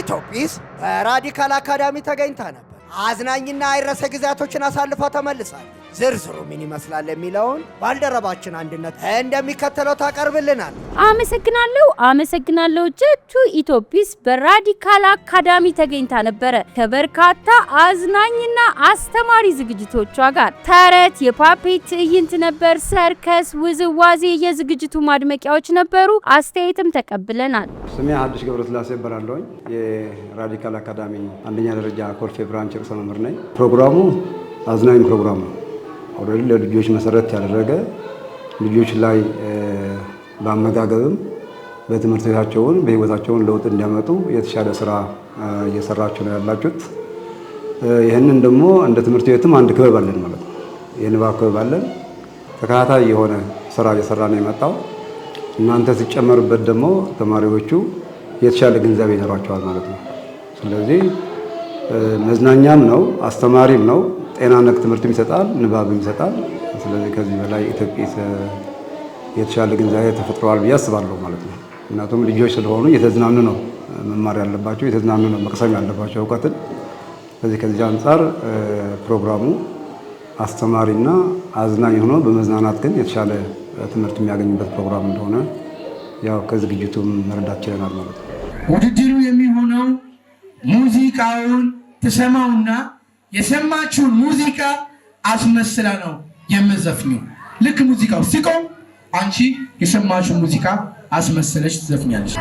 ኢትዮጲስ በራዲካል አካዳሚ ተገኝታ ነበር። አዝናኝና አይረሴ ጊዜያቶችን አሳልፋ ተመልሳለች። ዝርዝሩ ምን ይመስላል የሚለውን ባልደረባችን አንድነት እንደሚከተለው ታቀርብልናል። አመሰግናለሁ ጀቱ ኢትዮጲስ በራዲካል አካዳሚ ተገኝታ ነበረ። ከበርካታ አዝናኝና አስተማሪ ዝግጅቶቿ ጋር ተረት፣ የፓፔት ትዕይንት ነበር፣ ሰርከስ፣ ውዝዋዜ የዝግጅቱ ማድመቂያዎች ነበሩ። አስተያየትም ተቀብለናል። ስሜ ሀዲሽ ገብረስላሴ ይባላለሁ። የራዲካል አካዳሚ አንደኛ ደረጃ ኮልፌ ብራንች ርዕሰ መምህር ነኝ። ፕሮግራሙ አዝናኝ ፕሮግራም ነው። ኦሬዲ ለልጆች መሰረት ያደረገ ልጆች ላይ በአመጋገብም በትምህርት ቤታቸውን በህይወታቸውን ለውጥ እንዲያመጡ የተሻለ ስራ እየሰራችሁ ነው ያላችሁት። ይህንን ደግሞ እንደ ትምህርት ቤትም አንድ ክበብ አለን ማለት ነው። የንባብ ክበብ አለን። ተከታታይ የሆነ ስራ እየሰራ ነው የመጣው። እናንተ ሲጨመሩበት ደግሞ ተማሪዎቹ የተሻለ ግንዛቤ ይኖራቸዋል ማለት ነው። ስለዚህ መዝናኛም ነው፣ አስተማሪም ነው፣ ጤና ነክ ትምህርትም ይሰጣል፣ ንባብም ይሰጣል። ስለዚህ ከዚህ በላይ ኢትዮጲስ የተሻለ ግንዛቤ ተፈጥሯል ብዬ አስባለሁ ማለት ነው። ምክንያቱም ልጆች ስለሆኑ የተዝናኑ ነው መማር ያለባቸው፣ የተዝናኑ ነው መቅሰም ያለባቸው እውቀትን። ከዚህ አንጻር ፕሮግራሙ አስተማሪና አዝናኝ ሆኖ በመዝናናት ግን የተሻለ ትምህርት የሚያገኙበት ፕሮግራም እንደሆነ ያው ከዝግጅቱም መረዳት ችለናል ማለት ነው። ውድድሩ የሚሆነው ሙዚቃውን ተሰማውና የሰማችውን ሙዚቃ አስመስላ ነው የምዘፍኙ። ልክ ሙዚቃው ሲቆም አንቺ የሰማችውን ሙዚቃ አስመስለሽ ትዘፍኛለሽ።